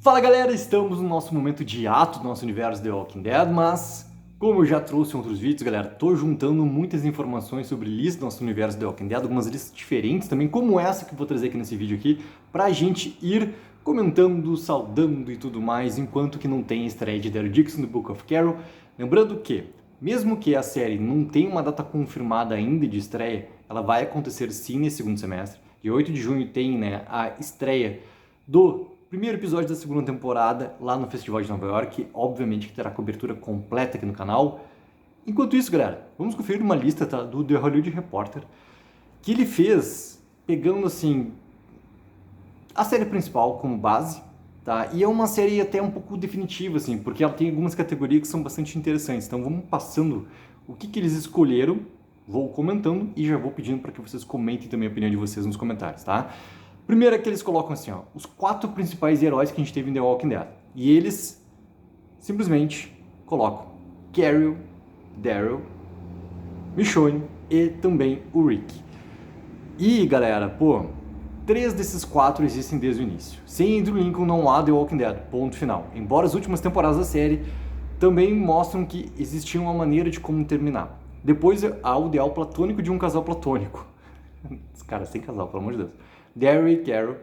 Fala galera, estamos no nosso momento de ato do nosso universo The Walking Dead, mas como eu já trouxe em outros vídeos, galera, tô juntando muitas informações sobre listas do nosso universo The Walking Dead, algumas listas diferentes também, como essa que eu vou trazer aqui nesse vídeo aqui, pra gente ir comentando, saudando e tudo mais, enquanto que não tem a estreia de Daryl Dixon do Book of Carol. Lembrando que, mesmo que a série não tenha uma data confirmada ainda de estreia, ela vai acontecer sim nesse segundo semestre. Dia 8 de junho tem, a estreia do primeiro episódio da segunda temporada lá no Festival de Nova York, obviamente que terá cobertura completa aqui no canal. Enquanto isso, galera, vamos conferir uma lista, tá, do The Hollywood Reporter, que ele fez pegando assim a série principal como base, tá? E é uma série até um pouco definitiva, assim, porque ela tem algumas categorias que são bastante interessantes. Então vamos passando o que eles escolheram, vou comentando e já vou pedindo para que vocês comentem também a opinião de vocês nos comentários, tá? Primeiro é que eles colocam assim, ó, os 4 principais heróis que a gente teve em The Walking Dead. E eles simplesmente colocam Carol, Daryl, Michonne e também o Rick. E galera, pô, 3 desses 4 existem desde o início. Sem Andrew Lincoln não há The Walking Dead, ponto final. Embora as últimas temporadas da série também mostram que existia uma maneira de como terminar. Depois há o ideal platônico de um casal platônico. Os caras sem casal, pelo amor de Deus. Daryl e Carol,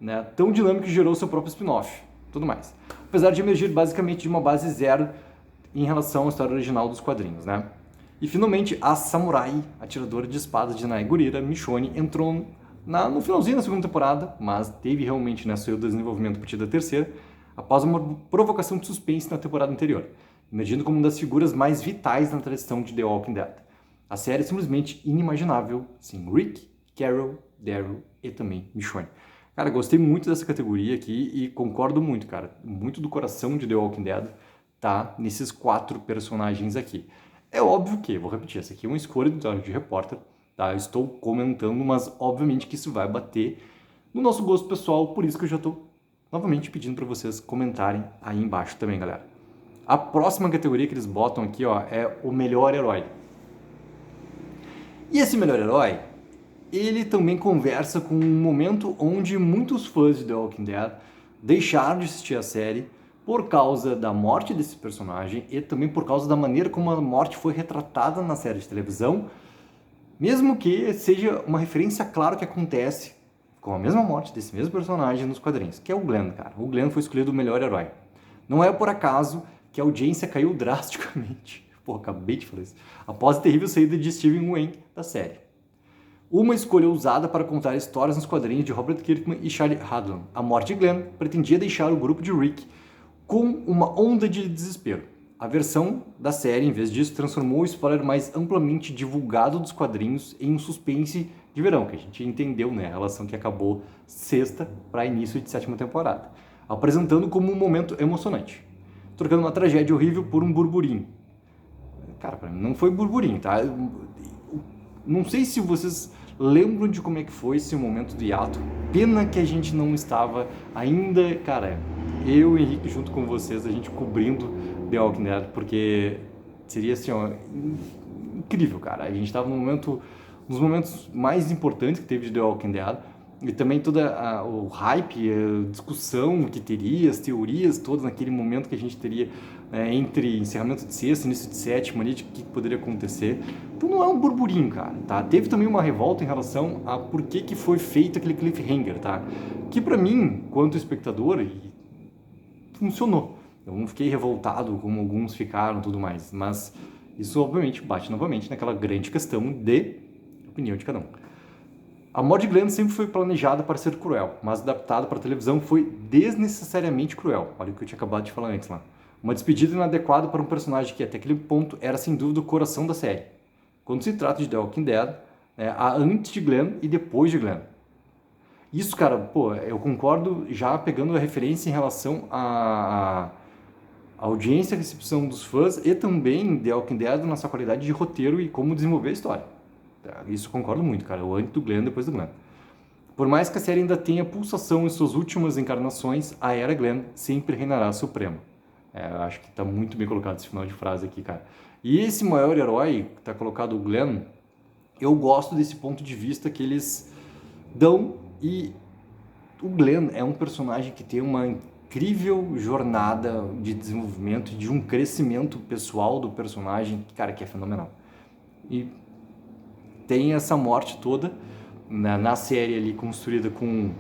né, tão dinâmico que gerou seu próprio spin-off, tudo mais. Apesar de emergir basicamente de uma base zero em relação à história original dos quadrinhos, né? E finalmente a samurai, atiradora de espadas de Naegurira, Michonne, entrou no finalzinho da segunda temporada, mas teve realmente, né, seu desenvolvimento a partir da terceira, após uma provocação de suspense na temporada anterior, emergindo como uma das figuras mais vitais na tradição de The Walking Dead. A série é simplesmente inimaginável, sem Rick, Carol, Daryl e também Michonne. Cara, gostei muito dessa categoria aqui e concordo muito, cara. Muito do coração de The Walking Dead tá nesses 4 personagens aqui. É óbvio que, vou repetir, essa aqui é uma escolha do Hollywood Reporter, tá? Eu estou comentando, mas obviamente que isso vai bater no nosso gosto pessoal, por isso que eu já estou novamente pedindo para vocês comentarem aí embaixo também, galera. A próxima categoria que eles botam aqui, ó, é o melhor herói. E esse melhor herói, ele também conversa com um momento onde muitos fãs de The Walking Dead deixaram de assistir a série por causa da morte desse personagem e também por causa da maneira como a morte foi retratada na série de televisão, mesmo que seja uma referência clara que acontece com a mesma morte desse mesmo personagem nos quadrinhos, que é o Glenn, cara. O Glenn foi escolhido o melhor herói. Não é por acaso que a audiência caiu drasticamente, pô, acabei de falar isso, após a terrível saída de Steven Yeun da série. Uma escolha usada para contar histórias nos quadrinhos de Robert Kirkman e Charlie Hadlon. A morte de Glenn pretendia deixar o grupo de Rick com uma onda de desespero. A versão da série, em vez disso, transformou o spoiler mais amplamente divulgado dos quadrinhos em um suspense de verão, que a gente entendeu, né, a relação que acabou sexta para início de 7ª temporada, apresentando como um momento emocionante, trocando uma tragédia horrível por um burburinho. Cara, pra mim não foi burburinho, tá? Não sei se vocês lembram de como é que foi esse momento do hiato. Pena que a gente não estava ainda, cara, eu e o Henrique junto com vocês, a gente cobrindo The Walking Dead, porque seria assim, ó, incrível, cara. A gente estava um dos momentos mais importantes que teve de The Walking Dead, e também toda o hype, a discussão que teria, as teorias todas naquele momento que a gente teria entre encerramento de sexta e início de sétima ali, de o que poderia acontecer. Então não é um burburinho, cara, tá? Teve também uma revolta em relação a por que foi feito aquele cliffhanger, tá? Que pra mim, quanto espectador, funcionou. Eu não fiquei revoltado como alguns ficaram e tudo mais, mas isso obviamente bate novamente naquela grande questão de opinião de cada um. A morte de Glenn sempre foi planejada para ser cruel, mas adaptada para a televisão foi desnecessariamente cruel. Olha o que eu tinha acabado de falar antes lá. Uma despedida inadequada para um personagem que até aquele ponto era sem dúvida o coração da série. Quando se trata de The Walking Dead, há antes de Glenn e depois de Glenn. Isso, cara, pô, eu concordo já pegando a referência em relação à audiência e recepção dos fãs e também The Walking Dead na sua qualidade de roteiro e como desenvolver a história. Isso eu concordo muito, cara. O antes do Glenn, depois do Glenn. Por mais que a série ainda tenha pulsação em suas últimas encarnações, a era Glenn sempre reinará suprema. Eu acho que tá muito bem colocado esse final de frase aqui, cara. E esse maior herói, que tá colocado o Glenn, eu gosto desse ponto de vista que eles dão, e o Glenn é um personagem que tem uma incrível jornada de desenvolvimento, de um crescimento pessoal do personagem, cara, que é fenomenal. E tem essa morte toda na série ali, construída com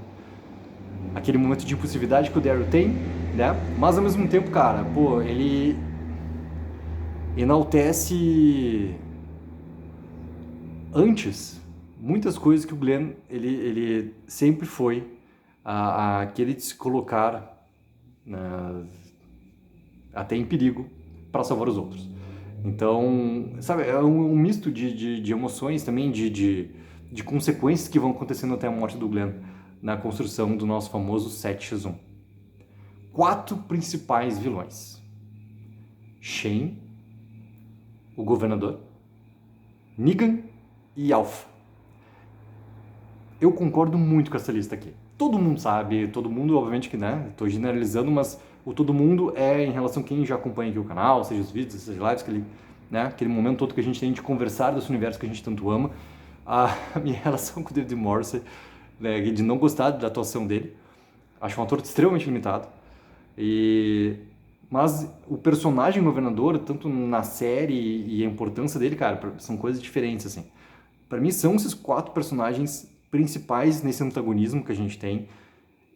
aquele momento de impulsividade que o Daryl tem, né? Mas ao mesmo tempo, cara, pô, ele enaltece antes muitas coisas que o Glenn ele sempre foi aquele de se colocar até em perigo para salvar os outros. Então, sabe, é um misto de emoções também, de consequências que vão acontecendo até a morte do Glenn na construção do nosso famoso 7x1. 4 principais vilões: Shane, o governador, Negan e Alpha. Eu concordo muito com essa lista aqui. Todo mundo sabe, todo mundo, obviamente que, né, estou generalizando, mas o todo mundo é em relação a quem já acompanha aqui o canal, seja os vídeos, seja as lives, aquele momento todo que a gente tem de conversar desse universo que a gente tanto ama. A minha relação com o David Morse, né, de não gostar da atuação dele, acho um ator extremamente limitado. Mas o personagem governador, tanto na série e a importância dele, cara, são coisas diferentes, assim. Pra mim são esses 4 personagens principais nesse antagonismo que a gente tem.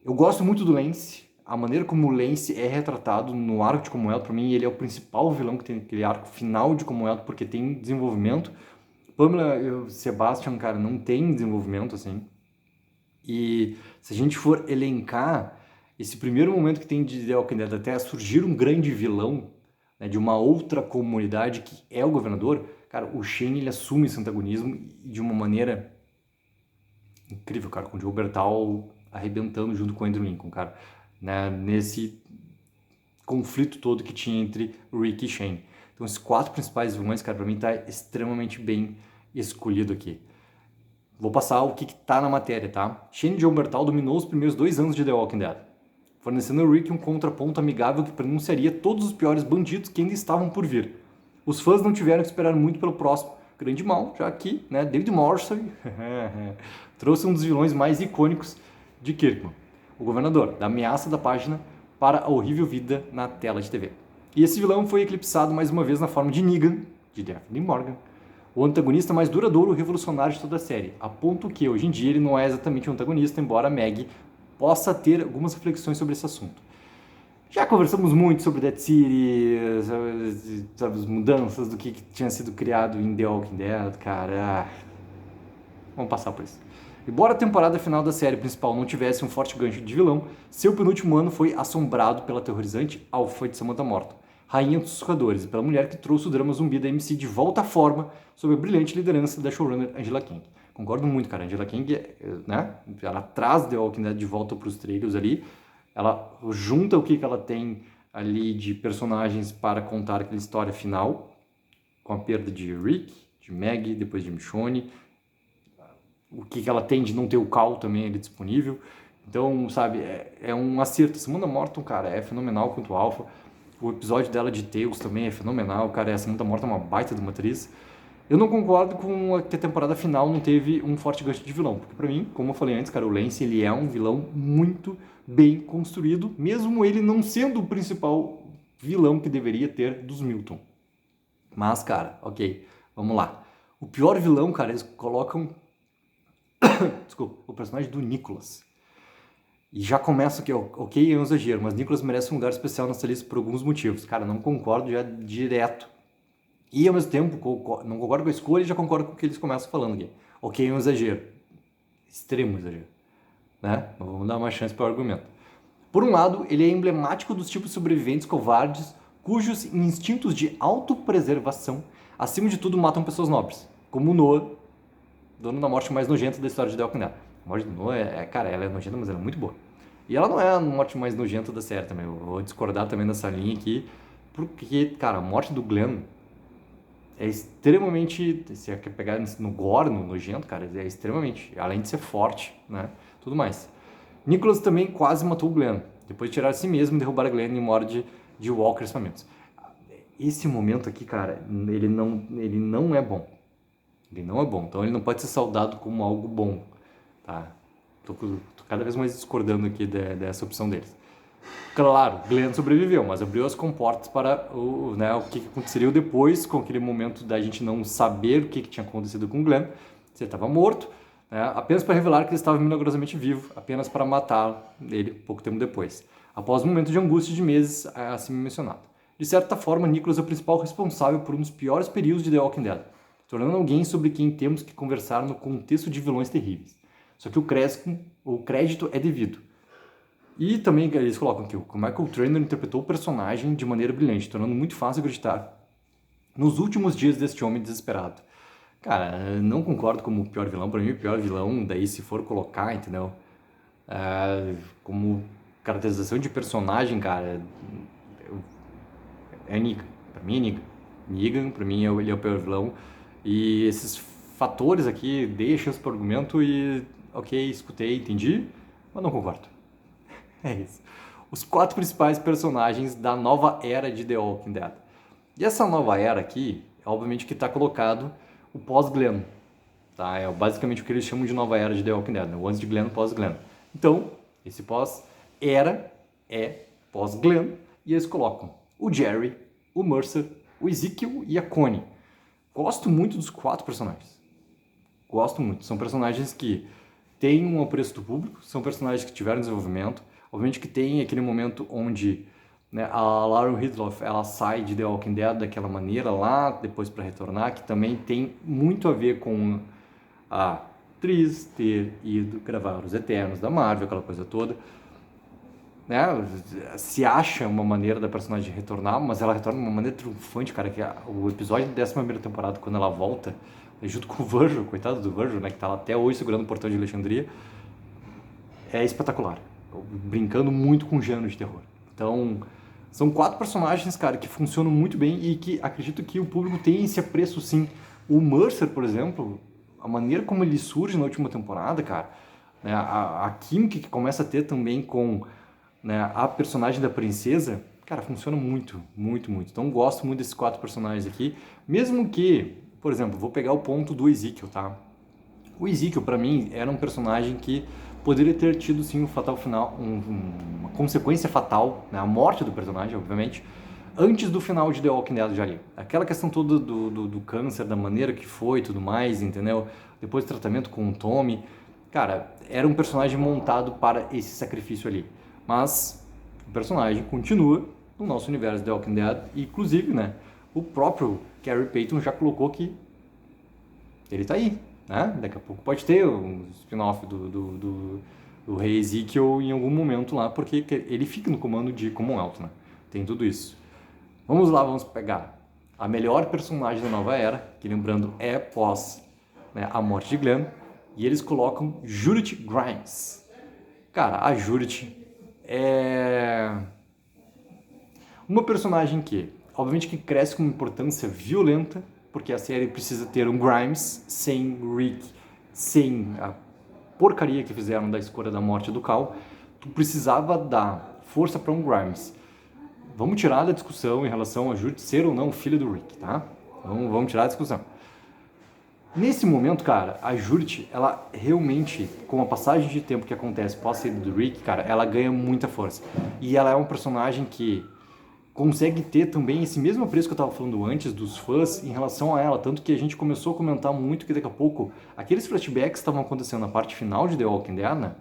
Eu gosto muito do Lance, a maneira como o Lance é retratado no arco de Commonwealth, pra mim ele é o principal vilão que tem aquele arco final de Commonwealth, porque tem desenvolvimento. Pamela e o Sebastian, cara, não tem desenvolvimento, assim. E se a gente for elencar esse primeiro momento que tem de The Walking Dead até surgir um grande vilão, né, de uma outra comunidade que é o governador, cara, o Shane ele assume esse antagonismo de uma maneira incrível, cara, com o Joe Bertal arrebentando junto com o Andrew Lincoln, cara, né, nesse conflito todo que tinha entre Rick e Shane. Então esses 4 principais vilões, cara, pra mim tá extremamente bem escolhido aqui. Vou passar o que tá na matéria, tá? Shane Joe Bertal dominou os primeiros 2 anos de The Walking Dead, fornecendo ao Rick um contraponto amigável que pronunciaria todos os piores bandidos que ainda estavam por vir. Os fãs não tiveram que esperar muito pelo próximo grande mal, já que, né, David Morse trouxe um dos vilões mais icônicos de Kirkman, o governador, da ameaça da página para a horrível vida na tela de TV. E esse vilão foi eclipsado mais uma vez na forma de Negan, de Daphne Morgan, o antagonista mais duradouro e revolucionário de toda a série, a ponto que hoje em dia ele não é exatamente um antagonista, embora Maggie possa ter algumas reflexões sobre esse assunto. Já conversamos muito sobre Dead City, sabe, as mudanças do que tinha sido criado em The Walking Dead, cara. Vamos passar por isso. Embora a temporada final da série principal não tivesse um forte gancho de vilão, seu penúltimo ano foi assombrado pela aterrorizante Alpha de Samantha Morton, rainha dos sussurradores, e pela mulher que trouxe o drama zumbi da AMC de volta à forma sob a brilhante liderança da showrunner Angela Kang. Concordo muito, cara. Angela Kang, né, ela traz The Walking Dead de volta para os trilhos ali, ela junta o que ela tem ali de personagens para contar aquela história final, com a perda de Rick, de Maggie, depois de Michonne, o que ela tem de não ter o Cal também ali disponível. Então, sabe, é um acerto. Samantha Morton, cara, é fenomenal quanto Alpha. O episódio dela de Tales também é fenomenal, cara. A Samantha Morton é uma baita de uma atriz. Eu não concordo com que a temporada final não teve um forte gancho de vilão, porque pra mim, como eu falei antes, cara, o Lance ele é um vilão muito bem construído, mesmo ele não sendo o principal vilão que deveria ter dos Milton. Mas, cara, ok, vamos lá. O pior vilão, cara, eles colocam desculpa, o personagem do Nicholas. E já começa aqui, ok, é um exagero, mas Nicholas merece um lugar especial nessa lista por alguns motivos. Cara, não concordo já direto. E ao mesmo tempo, não concordo com a escolha e já concordo com o que eles começam falando aqui. Ok, é um exagero. Extremo exagero. Né? Vamos dar uma chance para o argumento. Por um lado, ele é emblemático dos tipos de sobreviventes covardes cujos instintos de autopreservação, acima de tudo, matam pessoas nobres. Como o Noah, dono da morte mais nojenta da história de The Walking Dead. A morte do Noah, cara, ela é nojenta, mas ela é muito boa. E ela não é a morte mais nojenta da série também. Eu vou discordar também dessa linha aqui, porque, cara, a morte do Glenn é extremamente, se quer pegar no gore, no nojento, cara, é extremamente, além de ser forte, né, tudo mais. Nicholas também quase matou o Glenn, depois de tirar a si mesmo e derrubar a Glenn em morde de walkers famintos. Esse momento aqui, cara, ele não é bom. Ele não é bom, então ele não pode ser saudado como algo bom, tá? Tô cada vez mais discordando aqui dessa opção deles. Claro, Glenn sobreviveu, mas abriu as comportas para o que aconteceria depois, com aquele momento da gente não saber o que tinha acontecido com Glenn, se ele estava morto, né, apenas para revelar que ele estava milagrosamente vivo, apenas para matar ele pouco tempo depois, após um momento de angústia de meses assim mencionado. De certa forma, Nicholas é o principal responsável por um dos piores períodos de The Walking Dead, tornando alguém sobre quem temos que conversar no contexto de vilões terríveis. Só que o crédito é devido. E também eles colocam que o Michael Traynor interpretou o personagem de maneira brilhante, tornando muito fácil acreditar nos últimos dias deste homem desesperado. Cara, não concordo como o pior vilão. Para mim, o pior vilão, daí se for colocar, entendeu? Como caracterização de personagem, cara, é Negan. Para mim é Negan. Negan, para mim, ele é o pior vilão. E esses fatores aqui deixam esse argumento e, ok, escutei, entendi, mas não concordo. É isso. Os 4 principais personagens da nova era de The Walking Dead. E essa nova era aqui, obviamente que está colocado o pós-Glenn. Tá? É basicamente o que eles chamam de nova era de The Walking Dead, né? O antes de Glenn, pós-Glenn. Então, esse pós-era é pós-Glenn e eles colocam o Jerry, o Mercer, o Ezekiel e a Connie. Gosto muito dos 4 personagens. Gosto muito. São personagens que têm um apreço do público, são personagens que tiveram desenvolvimento. Obviamente que tem aquele momento onde, né, a Lauren Ridloff ela sai de The Walking Dead daquela maneira lá, depois para retornar, que também tem muito a ver com a atriz ter ido gravar Os Eternos da Marvel, aquela coisa toda. Né? Se acha uma maneira da personagem retornar, mas ela retorna de uma maneira triunfante, cara, que o episódio da 11ª temporada, quando ela volta, junto com o Virgil, coitado do Virgil, né, que tá lá até hoje segurando o portão de Alexandria, é espetacular. Brincando muito com o gênero de terror. Então, são 4 personagens, cara, que funcionam muito bem e que acredito que o público tem esse apreço, sim. O Mercer, por exemplo, a maneira como ele surge na última temporada, cara, né, a química que começa a ter também com, né, a personagem da princesa, cara, funciona muito, muito, muito. Então, gosto muito desses 4 personagens aqui, mesmo que, por exemplo, vou pegar o ponto do Ezekiel, tá? O Ezekiel, pra mim, era um personagem que poderia ter tido, sim, um fatal final, uma consequência fatal, né, a morte do personagem, obviamente, antes do final de The Walking Dead já ali. Aquela questão toda do câncer, da maneira que foi e tudo mais, entendeu? Depois do tratamento com o Tommy, cara, era um personagem montado para esse sacrifício ali. Mas o personagem continua no nosso universo The Walking Dead, e inclusive, né, o próprio Carrie Payton já colocou que ele tá aí, né? Daqui a pouco pode ter um spin-off do Rei Ezekiel em algum momento lá, porque ele fica no comando de Commonwealth, né? Tem tudo isso. Vamos lá, vamos pegar a melhor personagem da nova era, que lembrando é pós, né, a morte de Glenn, e eles colocam Judith Grimes. Cara, a Judith é uma personagem que, obviamente, que cresce com uma importância violenta, porque a série precisa ter um Grimes sem Rick, sem a porcaria que fizeram da escolha da morte do Cal. Tu precisava dar força para um Grimes. Vamos tirar da discussão em relação a Judith ser ou não filha do Rick, tá? Vamos tirar da discussão. Nesse momento, cara, a Judith, ela realmente, com a passagem de tempo que acontece pós a saída do Rick, cara, ela ganha muita força. E ela é um personagem que consegue ter também esse mesmo apreço que eu estava falando antes dos fãs em relação a ela, tanto que a gente começou a comentar muito que daqui a pouco aqueles flashbacks que estavam acontecendo na parte final de The Walking Dead, né?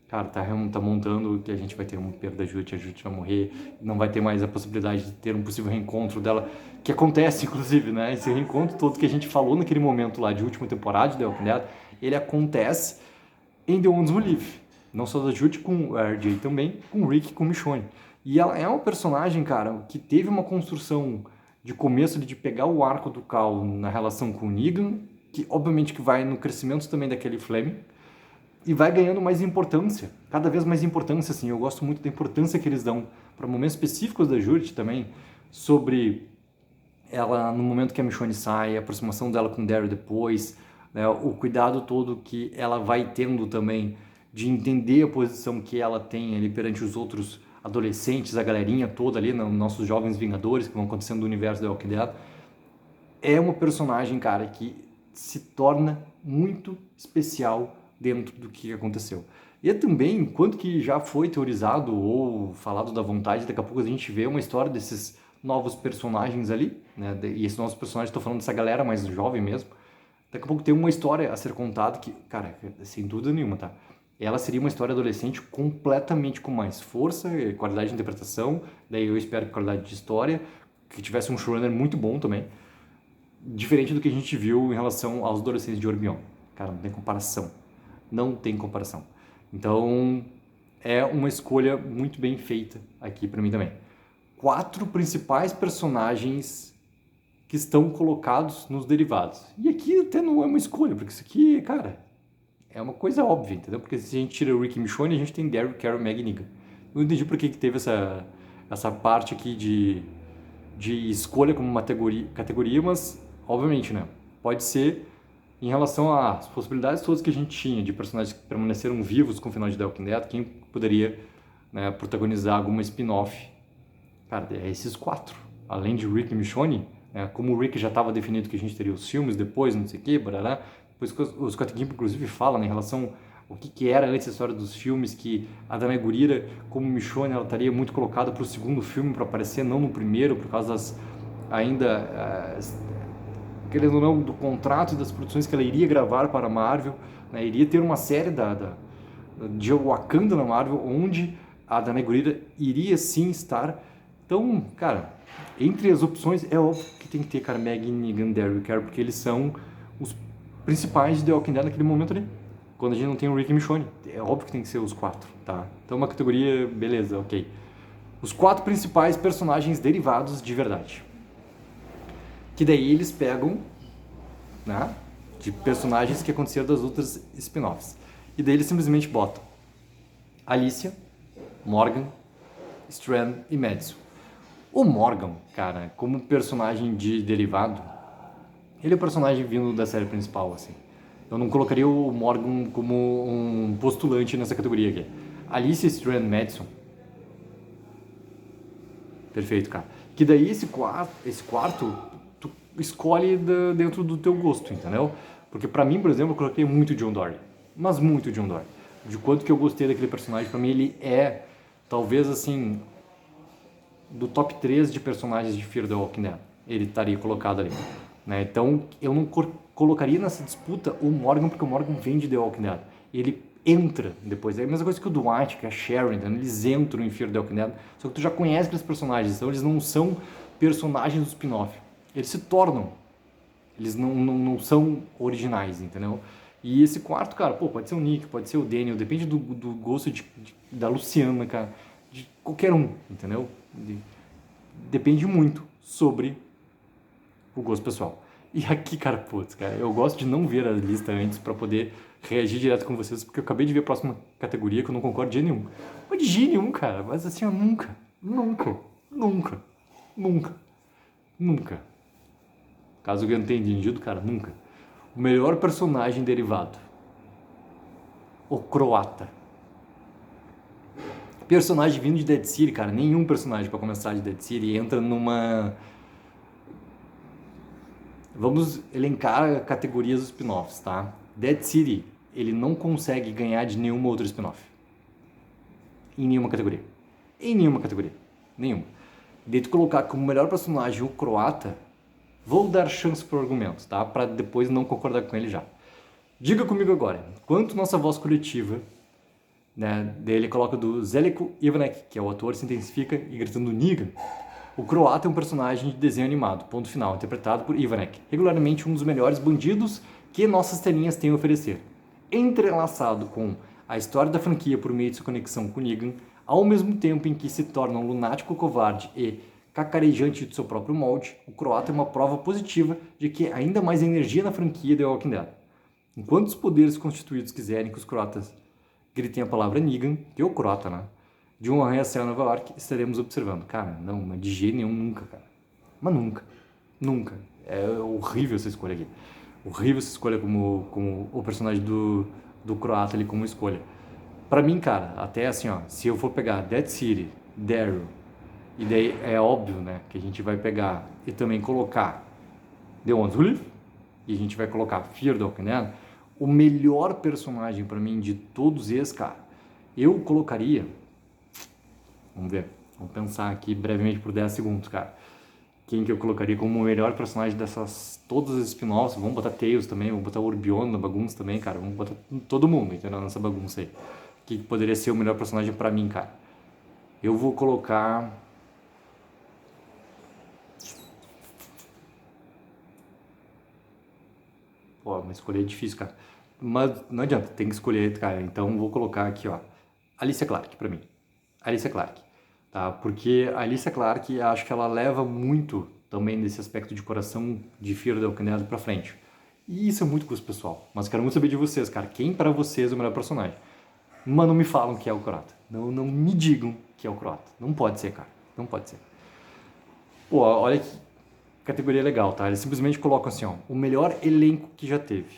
Cara, tá montando que a gente vai ter uma perda da Judith, a Judith vai morrer, não vai ter mais a possibilidade de ter um possível reencontro dela, que acontece inclusive, né? Esse reencontro todo que a gente falou naquele momento lá de última temporada de The Walking Dead, ele acontece em The Ones Who Live, não só da Judith, com o RJ também, com o Rick e com o Michonne. E ela é uma personagem, cara, que teve uma construção de começo de pegar o arco do Cal na relação com o Negan, que obviamente que vai no crescimento também daquele Fleming, e vai ganhando mais importância, cada vez mais importância, assim. Eu gosto muito da importância que eles dão para momentos específicos da Judith também, sobre ela no momento que a Michonne sai, a aproximação dela com o Daryl depois, né, o cuidado todo que ela vai tendo também de entender a posição que ela tem ali perante os outros adolescentes, a galerinha toda ali, nossos jovens vingadores que vão acontecendo no universo da Walking Dead. É uma personagem, cara, que se torna muito especial dentro do que aconteceu. E também, enquanto que já foi teorizado ou falado da vontade, daqui a pouco a gente vê uma história desses novos personagens ali, né? E esses novos personagens, estou falando dessa galera mais jovem mesmo. Daqui a pouco tem uma história a ser contada que, cara, sem dúvida nenhuma, tá? Ela seria uma história adolescente completamente com mais força, qualidade de interpretação, daí eu espero que qualidade de história, que tivesse um showrunner muito bom também, diferente do que a gente viu em relação aos adolescentes de Orbion. Cara, não tem comparação. Não tem comparação. Então, é uma escolha muito bem feita aqui para mim também. 4 principais personagens que estão colocados nos derivados. E aqui até não é uma escolha, porque isso aqui, cara, é uma coisa óbvia, entendeu? Porque se a gente tira o Rick Michonne, a gente tem Daryl, Carol, Meg e Negan. Não entendi por que teve essa parte aqui de escolha como uma categoria, mas, obviamente, né? Pode ser em relação às possibilidades todas que a gente tinha de personagens que permaneceram vivos com o final de The Walking Dead, quem poderia, né, protagonizar alguma spin-off. Cara, é esses 4. Além de Rick e Michonne, como o Rick já estava definido que a gente teria os filmes depois, não sei o que, barará. Depois o Scott Gimple, inclusive, fala, né, em relação ao que era antes a história dos filmes, que a Danai Gurira, como Michonne, ela estaria muito colocada para o segundo filme, para aparecer, não no primeiro, por causa das ainda... querendo ou não, do contrato e das produções que ela iria gravar para a Marvel, né? Iria ter uma série de Wakanda na Marvel, onde a Danai Gurira iria sim estar. Então, cara, entre as opções, é óbvio que tem que ter, cara, Meg, Negan, Daryl e Carol, porque eles são os principais de The Walking Dead naquele momento ali. Quando a gente não tem o Rick e Michonne, é óbvio que tem que ser os 4, tá? Então, uma categoria, beleza, ok. Os 4 principais personagens derivados de verdade. Que daí eles pegam, né, de personagens que aconteceram das outras spin-offs. E daí eles simplesmente botam Alicia, Morgan, Strand e Madison. O Morgan, cara, como personagem de derivado, ele é o personagem vindo da série principal, assim. Eu não colocaria o Morgan como um postulante nessa categoria aqui. Alicia, Strand, Madison. Perfeito, cara. Que daí esse quarto tu escolhe dentro do teu gosto, entendeu? Porque pra mim, por exemplo, eu coloquei muito John Dory. Mas muito John Dory. De quanto que eu gostei daquele personagem, pra mim ele é, talvez assim, do top 3 de personagens de Fear the Walking Dead. Ele estaria colocado ali. Né? Então, eu não colocaria nessa disputa o Morgan, porque o Morgan vem de The Walking Dead. Ele entra depois. É a mesma coisa que o Dwight, que é a Sheridan. Eles entram em Fear the Walking Dead, só que tu já conhece aqueles personagens. Então, eles não são personagens do spin-off. Eles se tornam. Eles não são originais, entendeu? E esse quarto, cara, pô, pode ser o Nick, pode ser o Daniel, depende do gosto da Luciana, cara, de qualquer um, entendeu? Depende muito sobre o gosto pessoal. E aqui, cara, putz, cara, eu gosto de não ver a lista antes pra poder reagir direto com vocês, porque eu acabei de ver a próxima categoria que eu não concordo de jeito nenhum. Mas de jeito nenhum, cara, mas assim, eu nunca, caso eu não tenha entendido, cara, nunca. O melhor personagem derivado. O croata. Personagem vindo de Dead City, cara. Nenhum personagem pra começar de Dead City entra numa... Vamos elencar categorias dos spin-offs, tá? Dead City, ele não consegue ganhar de nenhuma outra spin-off. Em nenhuma categoria. Nenhuma. De tu colocar como melhor personagem o croata, vou dar chance pro argumento, tá? Pra depois não concordar com ele já. Diga comigo agora, quanto nossa voz coletiva, né, dele coloca do Zeljko Ivanek, que é o ator, se intensifica e gritando Negan. O croata é um personagem de desenho animado, ponto final, interpretado por Ivanek, regularmente um dos melhores bandidos que nossas telinhas têm a oferecer. Entrelaçado com a história da franquia por meio de sua conexão com Negan, ao mesmo tempo em que se torna um lunático covarde e cacarejante de seu próprio molde, o croata é uma prova positiva de que há ainda mais energia na franquia The Walking Dead. Enquanto os poderes constituídos quiserem que os croatas gritem a palavra Negan, que é o croata, né? De um arranha-céu a Nova York, estaremos observando. Cara, não, mas de jeito nenhum, nunca, cara. Mas nunca. É horrível essa escolha aqui. Horrível essa escolha como o personagem do croata ali como escolha. Pra mim, cara, até assim, ó, se eu for pegar Dead City, Daryl, e daí é óbvio, né, que a gente vai pegar e também colocar The Ones Who Live, e a gente vai colocar Fear the Walking Dead, o melhor personagem pra mim de todos esses, cara, Eu colocaria... Vamos ver. Vamos pensar aqui brevemente por 10 segundos, cara. Quem que eu colocaria como o melhor personagem dessas... Todos os spin-offs. Vamos botar Tails também, vamos botar Orbiono na bagunça também, cara. Vamos botar todo mundo, entendeu? Nessa bagunça aí. Que poderia ser o melhor personagem pra mim, cara? Eu vou colocar... Pô, uma escolha difícil, cara. Mas não adianta, tem que escolher, cara. Então vou colocar aqui, ó. Alicia Clark, pra mim. Alicia Clark. Tá? Porque a Alicia Clark, acho que ela leva muito também desse aspecto de coração de Fear the Walking Dead pra frente. E isso é muito gosto pessoal. Mas quero muito saber de vocês, cara. Quem pra vocês é o melhor personagem? Mas não me falam que é o Croata. Não me digam que é o Croata. Não pode ser, cara. Não pode ser. Pô, olha que categoria legal, tá? Eles simplesmente colocam assim, ó, o melhor elenco que já teve.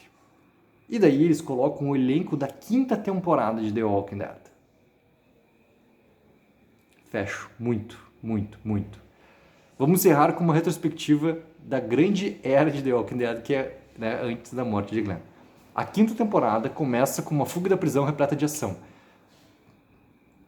E daí eles colocam o elenco da 5ª temporada de The Walking Dead. Fecho. Muito, muito, muito. Vamos encerrar com uma retrospectiva da grande era de The Walking Dead, que é, né, antes da morte de Glenn. A 5ª temporada começa com uma fuga da prisão repleta de ação.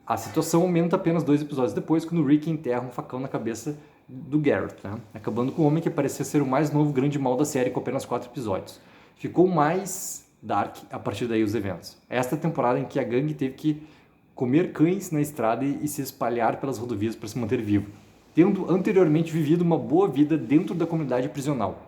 A situação aumenta apenas 2 episódios depois, quando Rick enterra um facão na cabeça do Garrett, né? Acabando com o homem que parecia ser o mais novo grande mal da série com apenas 4 episódios. Ficou mais dark a partir daí os eventos. Esta temporada em que a gangue teve que comer cães na estrada e se espalhar pelas rodovias para se manter vivo, tendo anteriormente vivido uma boa vida dentro da comunidade prisional.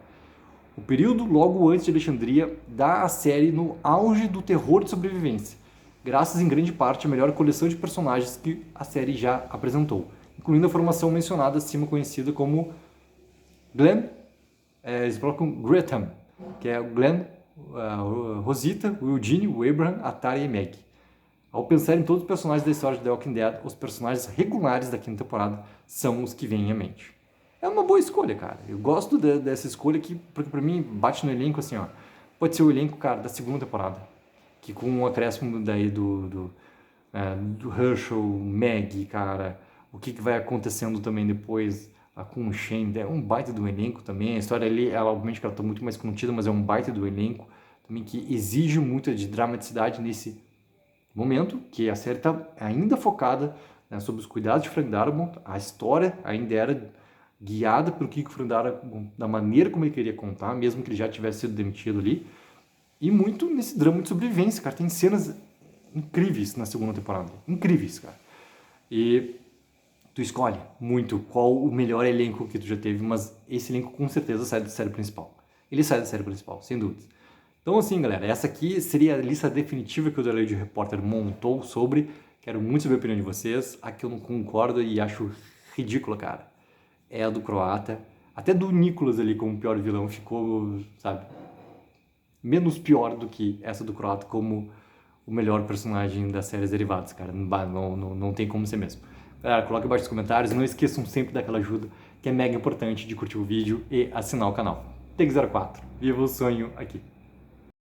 O período logo antes de Alexandria dá à série no auge do terror de sobrevivência, graças em grande parte à melhor coleção de personagens que a série já apresentou, incluindo a formação mencionada acima conhecida como Glenn, eles colocam Gretham, que é o Glenn, Rosita, o Eugene, o Abraham, a Tara e a Meg. Ao pensar em todos os personagens da história de The Walking Dead, os personagens regulares da 5ª temporada são os que vêm à mente. É uma boa escolha, cara. Eu gosto dessa escolha aqui, porque pra mim bate no elenco assim, ó. Pode ser o elenco, cara, da 2ª temporada, que com um acréscimo daí do Herschel, Maggie, cara, o que vai acontecendo também depois com o Shane, é um baita do elenco também. A história ali, ela obviamente ela tá muito mais contida, mas é um baita do elenco também que exige muito de dramaticidade nesse momento, que a série está ainda focada, né, sobre os cuidados de Frank Darabont. A história ainda era guiada pelo Kiko Frank Darabont, da maneira como ele queria contar, mesmo que ele já tivesse sido demitido ali. E muito nesse drama de sobrevivência, cara. Tem cenas incríveis na 2ª temporada. Incríveis, cara. E tu escolhe muito qual o melhor elenco que tu já teve, mas esse elenco com certeza sai da série principal. Ele sai da série principal, sem dúvidas. Então assim, galera, essa aqui seria a lista definitiva que o The Lady Reporter montou sobre. Quero muito saber a opinião de vocês. A que eu não concordo e acho ridícula, cara, é a do Croata. Até do Nicholas ali como pior vilão ficou, sabe, menos pior do que essa do Croata como o melhor personagem das séries derivadas, cara. Não tem como ser mesmo. Galera, coloque abaixo nos comentários. Não esqueçam sempre daquela ajuda que é mega importante de curtir o vídeo e assinar o canal. Take04. Viva o sonho aqui.